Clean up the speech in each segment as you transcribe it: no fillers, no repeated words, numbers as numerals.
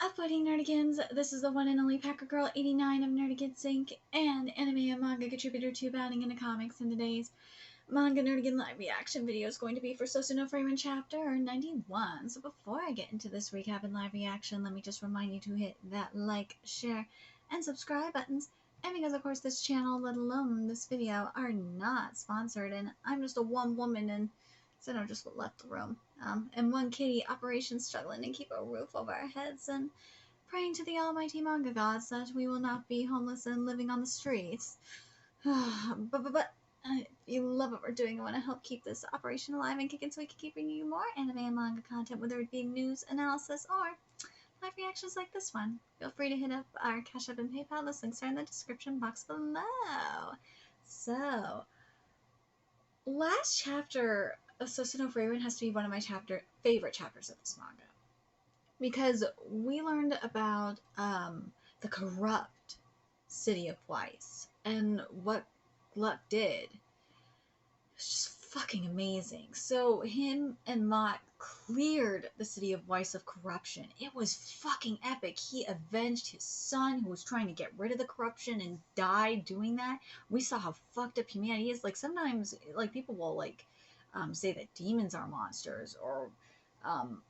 Uploading Nerdigans, this is the one and only Packer Girl 89 of Nerdigans Inc. and anime and manga contributor to Bounding into Comics, and today's manga Nerdigan live reaction video is going to be for Sousou no Frieren chapter 91. So before I get into this recap and live reaction, let me just remind you to hit that like, share, and subscribe buttons. And because of course this channel, let alone this video, are not sponsored, and I'm just a one woman and Zeno just left the room. And one kitty, Operation struggling to keep a roof over our heads and praying to the almighty manga gods that we will not be homeless and living on the streets. but if you love what we're doing and want to help keep this operation alive and kicking so we can keep bringing you more anime and manga content, whether it be news, analysis, or live reactions like this one, feel free to hit up our Cash App and PayPal. Those links are in the description box below. So, last chapter of Sousou no Frieren has to be one of my favorite chapters of this manga, because we learned about the corrupt city of Weiss and what Gluck did. It's just fucking amazing. So him and Mott cleared the city of Weiss of corruption. It was fucking epic. He avenged his son who was trying to get rid of the corruption and died doing that. We saw how fucked up humanity is. Like, sometimes, like, people will, like, say that demons are monsters or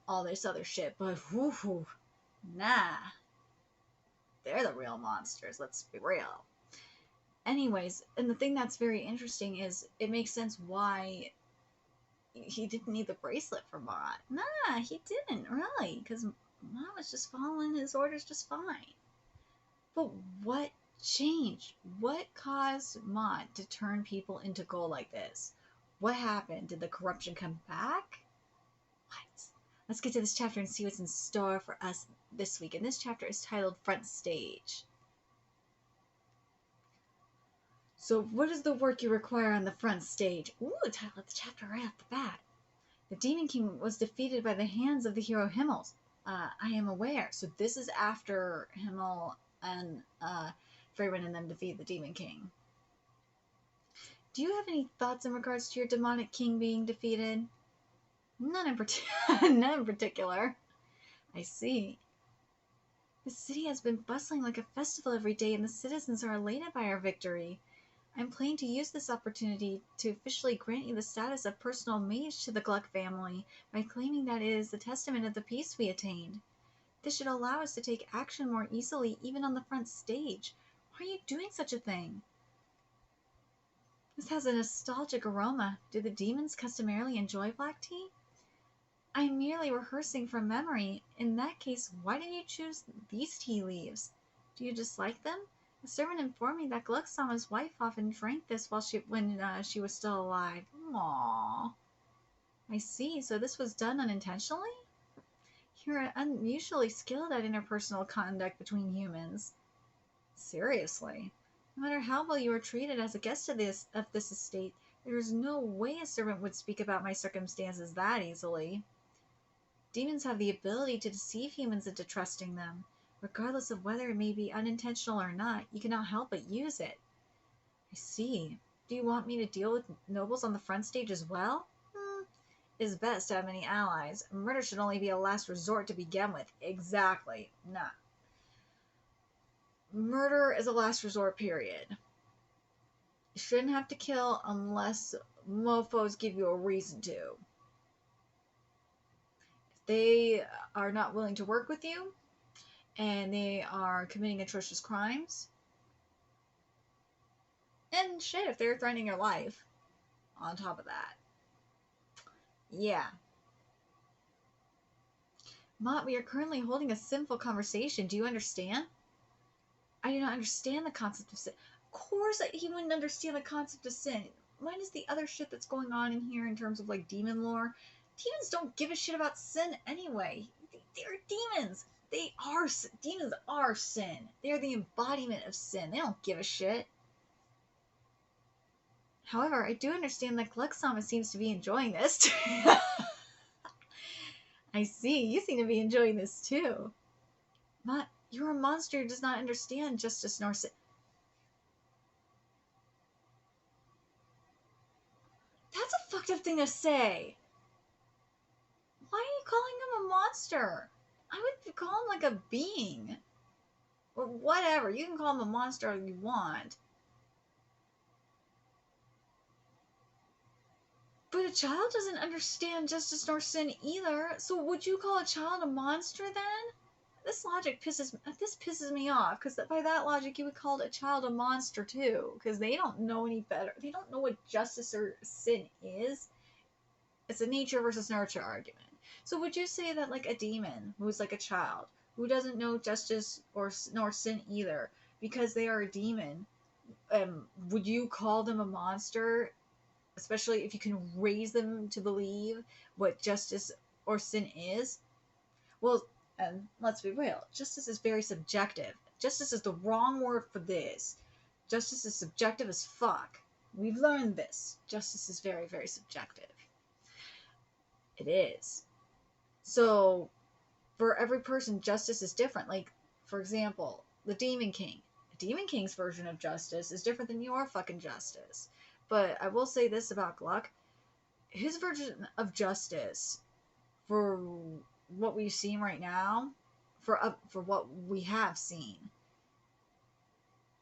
all this other shit, but whoo, nah. They're the real monsters, let's be real. Anyways, and the thing that's very interesting is it makes sense why he didn't need the bracelet for Mott. Nah, he didn't, really, because Mott was just following his orders just fine. But what changed? What caused Mott to turn people into gold like this? What happened? Did the corruption come back? What? Let's get to this chapter and see what's in store for us this week. And this chapter is titled Front Stage. So what is the work you require on the front stage? Ooh, the title of the chapter right off the bat. The Demon King was defeated by the hands of the hero Himmels. I am aware. So this is after Himmel and Frieren and them defeat the Demon King. Do you have any thoughts in regards to your demonic king being defeated? None in particular. I see. The city has been bustling like a festival every day, and the citizens are elated by our victory. I'm planning to use this opportunity to officially grant you the status of personal mage to the Gluck family by claiming that it is the testament of the peace we attained. This should allow us to take action more easily even on the front stage. Why are you doing such a thing? This has a nostalgic aroma. Do the demons customarily enjoy black tea? I'm merely rehearsing from memory. In that case, why did you choose these tea leaves? Do you dislike them? The servant informed me that Gluck-sama's wife often drank this when she was still alive. Aww. I see. So this was done unintentionally? You're unusually skilled at interpersonal conduct between humans. Seriously. No matter how well you were treated as a guest of this estate, there is no way a servant would speak about my circumstances that easily. Demons have the ability to deceive humans into trusting them. Regardless of whether it may be unintentional or not, you cannot help but use it. I see. Do you want me to deal with nobles on the front stage as well? It is best to have many allies. Murder should only be a last resort to begin with. Exactly. Nah. Murder is a last resort, period. You shouldn't have to kill unless mofos give you a reason to. If they are not willing to work with you, and they are committing atrocious crimes, and shit, if they're threatening your life on top of that. Yeah. Mott, we are currently holding a sinful conversation. Do you understand? I do not understand the concept of sin. Of course he wouldn't understand the concept of sin. Minus the other shit that's going on in here in terms of, like, demon lore. Demons don't give a shit about sin anyway. They're demons. Demons are sin. They're the embodiment of sin. They don't give a shit. However, I do understand that Gluck-sama seems to be enjoying this. I see. You seem to be enjoying this too. Mott, you're a monster who does not understand justice nor sin. That's a fucked up thing to say. Why are you calling him a monster? I You call him like a being. Or whatever. You can call him a monster if you want. But a child doesn't understand justice nor sin either. So would you call a child a monster then? This pisses me off, because by that logic you would call a child a monster too, because they don't know any better. They don't know what justice or sin is. It's a nature versus nurture argument. So would you say that like a demon who's like a child who doesn't know justice or nor sin either because they are a demon, would you call them a monster, especially if you can raise them to believe what justice or sin is? Well, and let's be real, justice is very subjective. Justice is the wrong word for this. Justice is subjective as fuck. We've learned this. Justice is very, very subjective. It is. So, for every person, justice is different. Like, for example, the Demon King. The Demon King's version of justice is different than your fucking justice. But I will say this about Gluck. His version of justice, for what we've seen right now, for what we have seen,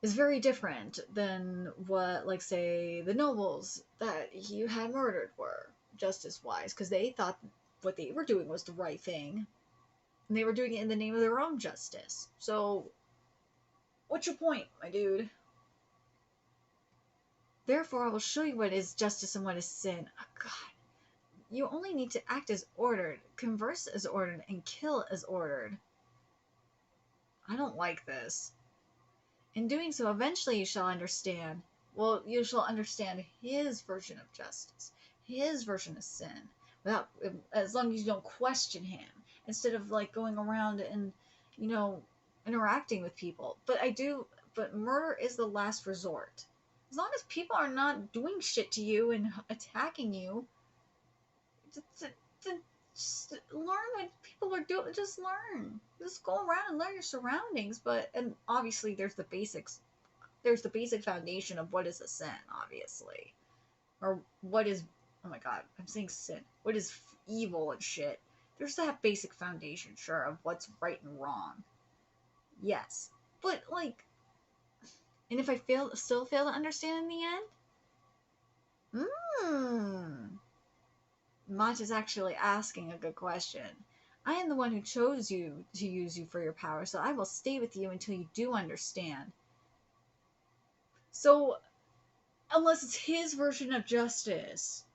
is very different than what, like, say, the nobles that he had murdered were, justice-wise, because they thought what they were doing was the right thing, and they were doing it in the name of their own justice. So, what's your point, my dude? Therefore, I will show you what is justice and what is sin. Oh, God. You only need to act as ordered, converse as ordered, and kill as ordered. I don't like this. In doing so, eventually you shall understand. Well, you shall understand his version of justice, his version of sin, without, as long as you don't question him, instead of like going around and, you know, interacting with people. But murder is the last resort. As long as people are not doing shit to you and attacking you, just learn what people are doing. Just learn. Just go around and learn your surroundings. And obviously there's the basics. There's the basic foundation of what is a sin, obviously. Or what is, oh my god, I'm saying sin. What is evil and shit. There's that basic foundation, sure, of what's right and wrong. Yes. But, like, and if I still fail to understand in the end? Mott is actually asking a good question. I am the one who chose you to use you for your power, so I will stay with you until you do understand. So, unless it's his version of justice,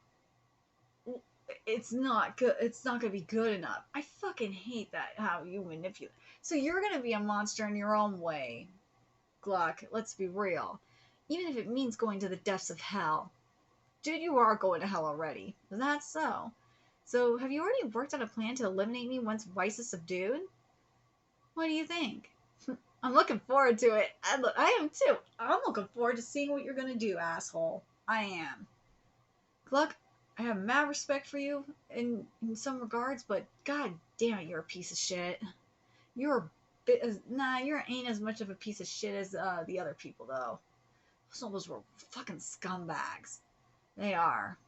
it's not good. It's not gonna be good enough. I fucking hate that, how you manipulate. So you're gonna be a monster in your own way, Gluck. Let's be real. Even if it means going to the depths of hell. Dude, you are going to hell already. Is that so? So, have you already worked out a plan to eliminate me once Weiss is subdued? What do you think? I'm looking forward to it. I am too. I'm looking forward to seeing what you're gonna do, asshole. I am. Gluck, I have mad respect for you in some regards, but god damn it, you're a piece of shit. You ain't as much of a piece of shit as the other people, though. Those were fucking scumbags. They are.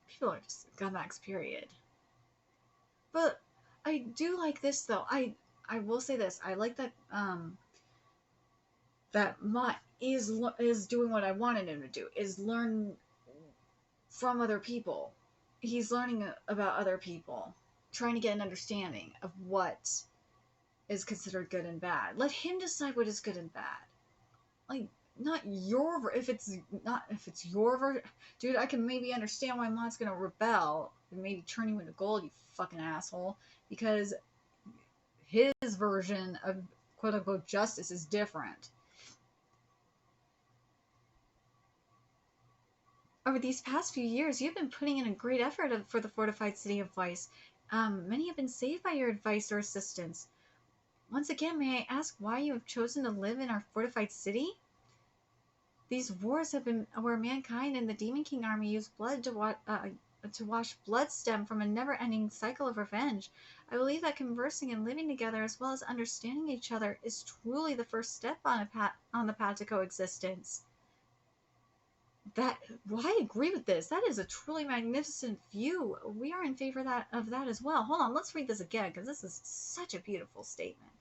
People are just scumbags, period. But I do like this, though. I will say this. I like that that Mott is doing what I wanted him to do. Is learn from other people. He's learning about other people, trying to get an understanding of what is considered good and bad. Let him decide what is good and bad. Like, not your, if it's your version, dude, I can maybe understand why Mott's gonna rebel and maybe turn you into gold, you fucking asshole, because his version of quote-unquote justice is different. Over these past few years, you've been putting in a great effort for the fortified city of Weiss. Many have been saved by your advice or assistance. Once again, may I ask why you have chosen to live in our fortified city? These wars have been where mankind and the Demon King army used blood to wash blood stem from a never-ending cycle of revenge. I believe that conversing and living together, as well as understanding each other, is truly the first step on the path to coexistence. Well, I agree with this. That is a truly magnificent view. We are in favor of that as well. Hold on, let's read this again because this is such a beautiful statement.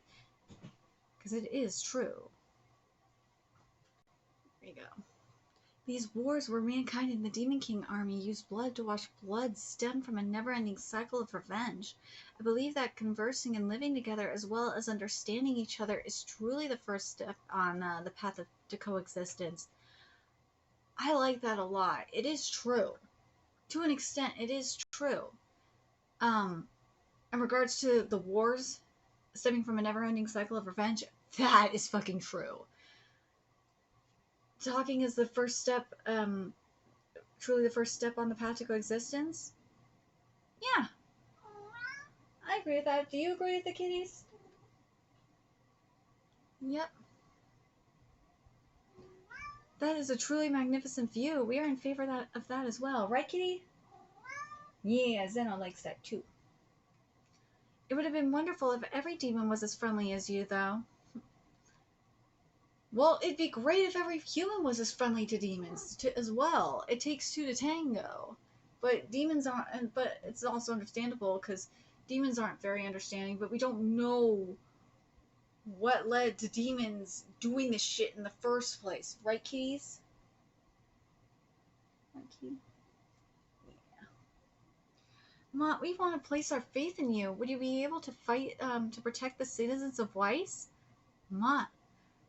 Because it is true. There you go. These wars where mankind and the Demon King army used blood to wash blood stem from a never-ending cycle of revenge. I believe that conversing and living together as well as understanding each other is truly the first step on the path to coexistence. I like that a lot. It is true. To an extent, it is true. In regards to the wars stemming from a never-ending cycle of revenge, that is fucking true. Talking is the first step, truly the first step on the path to coexistence. Yeah, I agree with that. Do you agree with the kitties? Yep. That is a truly magnificent view. We are in favor of that as well. Right, kitty? Yeah, Zeno likes that too. It would have been wonderful if every demon was as friendly as you, though. Well, it'd be great if every human was as friendly to demons as well. It takes two to tango. But demons aren't, but it's also understandable because demons aren't very understanding, but we don't know what led to demons doing this shit in the first place. Right, kitties? Right, kitty? Yeah. Ma, we want to place our faith in you. Would you be able to fight to protect the citizens of Weiss? Ma,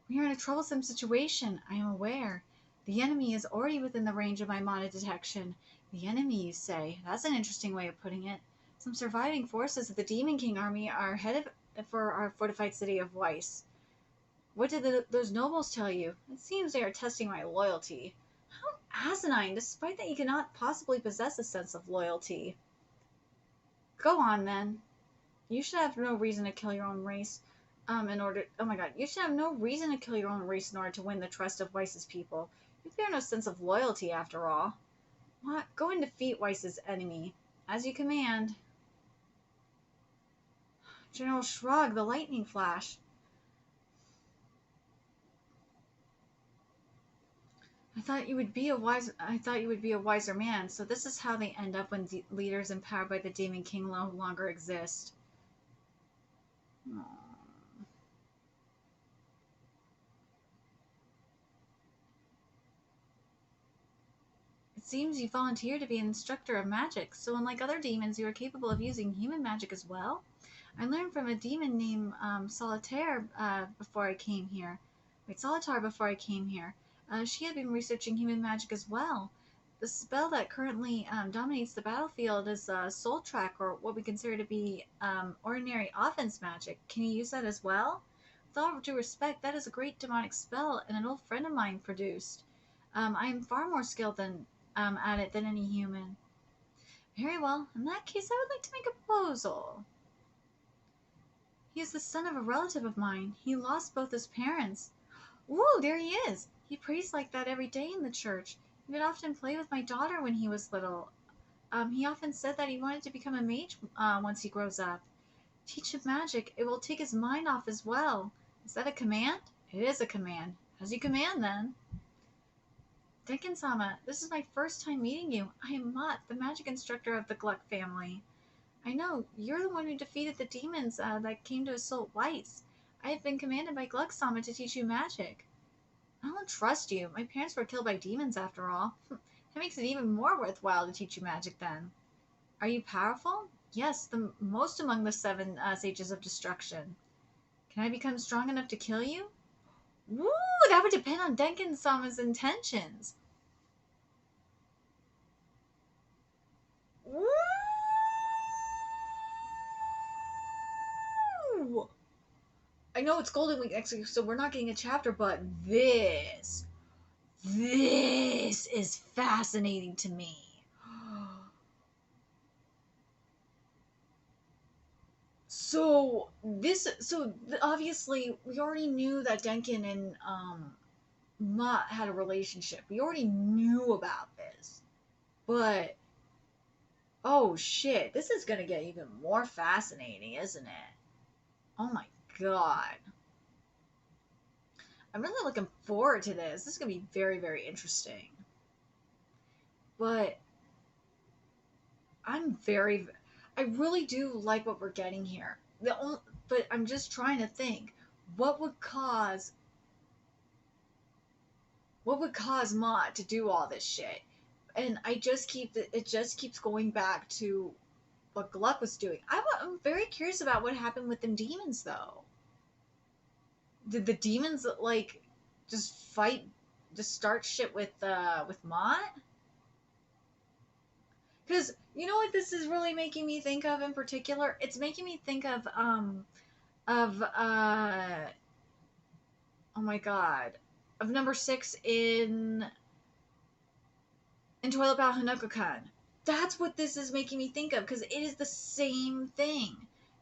we are in a troublesome situation, I am aware. The enemy is already within the range of my mana detection. The enemy, you say? That's an interesting way of putting it. Some surviving forces of the Demon King army are headed for our fortified city of Weiss. What did those nobles tell you? It seems they are testing my loyalty. How asinine, despite that you cannot possibly possess a sense of loyalty. Go on, then. You should have no reason to kill your own race. Oh my god, you should have no reason to kill your own race in order to win the trust of Weiss's people. You bear no sense of loyalty, after all. What? Go and defeat Weiss's enemy. As you command. General Shrug, the lightning flash. I thought you would be a wiser man, so this is how they end up when leaders empowered by the Demon King no longer exist. Aww. It seems you volunteered to be an instructor of magic, so unlike other demons, you are capable of using human magic as well? I learned from a demon named Solitaire before I came here. Wait, Solitar before I came here. She had been researching human magic as well. The spell that currently dominates the battlefield is Soul Track, or what we consider to be ordinary offense magic. Can you use that as well? With all due respect, that is a great demonic spell, and an old friend of mine produced. I am far more skilled at it than any human. Very well. In that case, I would like to make a proposal. He is the son of a relative of mine. He lost both his parents. Ooh, there he is. He prays like that every day in the church. He would often play with my daughter when he was little. He often said that he wanted to become a mage once he grows up. Teach him magic. It will take his mind off as well. Is that a command? It is a command. As you command, then. Denkin-sama, this is my first time meeting you. I am Mutt, the magic instructor of the Gluck family. I know, you're the one who defeated the demons that came to assault Weiss. I have been commanded by Gluck-sama to teach you magic. I don't trust you. My parents were killed by demons after all. That makes it even more worthwhile to teach you magic then. Are you powerful? Yes, the most among the seven sages of destruction. Can I become strong enough to kill you? Woo! That would depend on Denkin-sama's intentions. Woo! I know it's Golden Week next week, so we're not getting a chapter, but this is fascinating to me. So obviously we already knew that Denkin and Mutt had a relationship. We already knew about this, but oh shit, this is gonna get even more fascinating, isn't it? Oh my god. I'm really looking forward to this. This is going to be very, very interesting. But I really do like what we're getting here. But I'm just trying to think, what would cause Mott to do all this shit? And it just keeps going back to what Gluck was doing. I'm very curious about what happened with them demons, though. Did the demons like just fight, just start shit with Mott? Because you know what this is really making me think of in particular? It's making me think of of oh my god, of number 6 in Toilet Bound Hanoka-kun. That's what this is making me think of, because it is the same thing.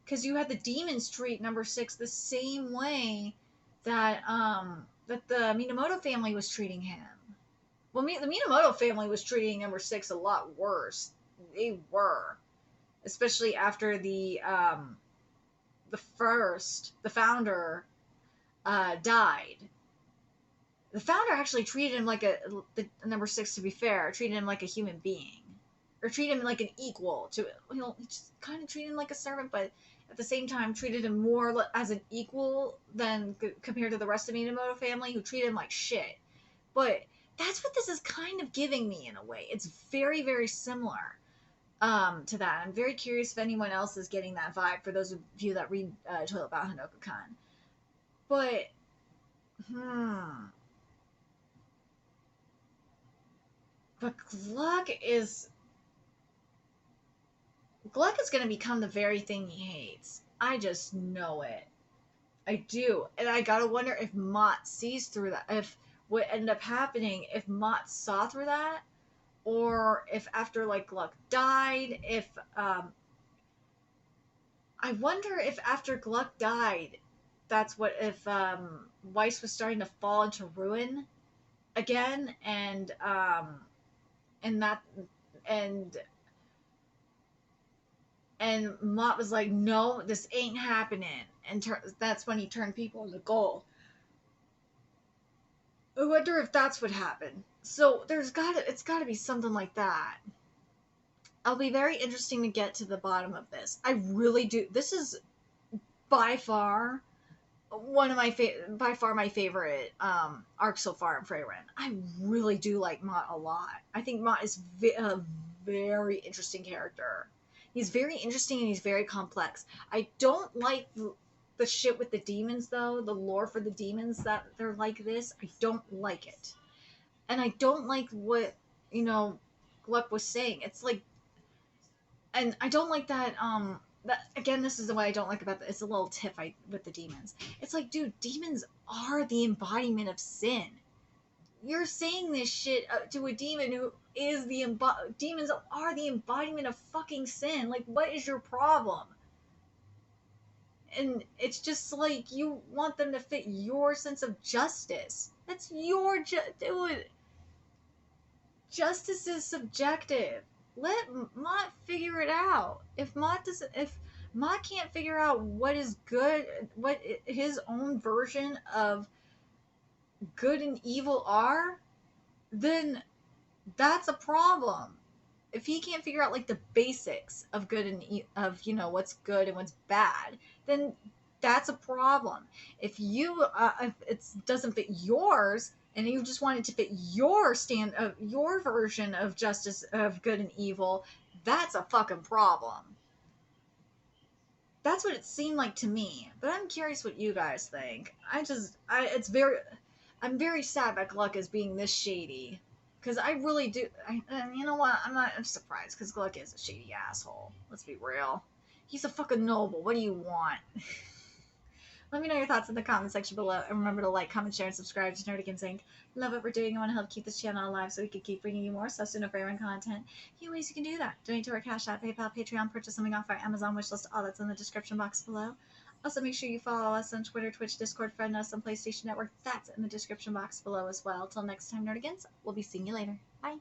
Because you had the demons treat number 6 the same way that that the Minamoto family was treating him. Well, the Minamoto family was treating number 6 a lot worse. They were, especially after the founder died. The founder actually treated him like the number 6. To be fair, treated him like a human being, or treated him like an equal. To just kind of treated him like a servant, but at the same time treated him more as an equal than compared to the rest of the Minamoto family, who treated him like shit. But that's what this is kind of giving me in a way. It's very, very similar to that. I'm very curious if anyone else is getting that vibe, for those of you that read Toilet Bound Hanoka-kun. But, But Gluck is going to become the very thing he hates. I just know it. I do. And I gotta wonder if Mott sees through that. If what ended up happening, if Mott saw through that, or if after like Gluck died, if I wonder if after Gluck died, that's what, if Weiss was starting to fall into ruin again, and that and Mott was like, no, this ain't happening, and that's when he turned people into gold. I wonder if that's what happened. So it's gotta be something like that. I'll be very interesting to get to the bottom of this. I really do. This is by far my favorite arc so far in Frieren. I really do like Mott a lot. I think Mott is a very interesting character. He's very interesting and he's very complex. I don't like the shit with the demons, though. The lore for the demons, that they're like this. I don't like it. And I don't like what, Gluck was saying. It's like, and I don't like that, that, again, this is what I don't like about it's a little tiff with the demons. It's like, dude, demons are the embodiment of sin. You're saying this shit to a demon who is demons are the embodiment of fucking sin. Like, what is your problem? And it's just like, you want them to fit your sense of justice. That's your dude. Justice is subjective. Let Mott figure it out. If Mott can't figure out what is good, what his own version of good and evil are, then that's a problem. If he can't figure out like the basics of good and of what's good and what's bad, then that's a problem. If it doesn't fit yours, and you just want it to fit your your version of justice, of good and evil, that's a fucking problem. That's what it seemed like to me. But I'm curious what you guys think. I'm very sad that Gluck is being this shady. Because I really do. And you know what? I'm surprised, because Gluck is a shady asshole. Let's be real. He's a fucking noble. What do you want? Let me know your thoughts in the comment section below. And remember to like, comment, share, and subscribe to Nerdigans Inc. Love what we're doing. I want to help keep this channel alive so we can keep bringing you more Sousou no Frieren content. Few ways you can do that. Donate to our Cash App, PayPal, Patreon, purchase something off our Amazon wishlist. All that's in the description box below. Also, make sure you follow us on Twitter, Twitch, Discord, friend us on PlayStation Network. That's in the description box below as well. Till next time, Nerdigans, we'll be seeing you later. Bye.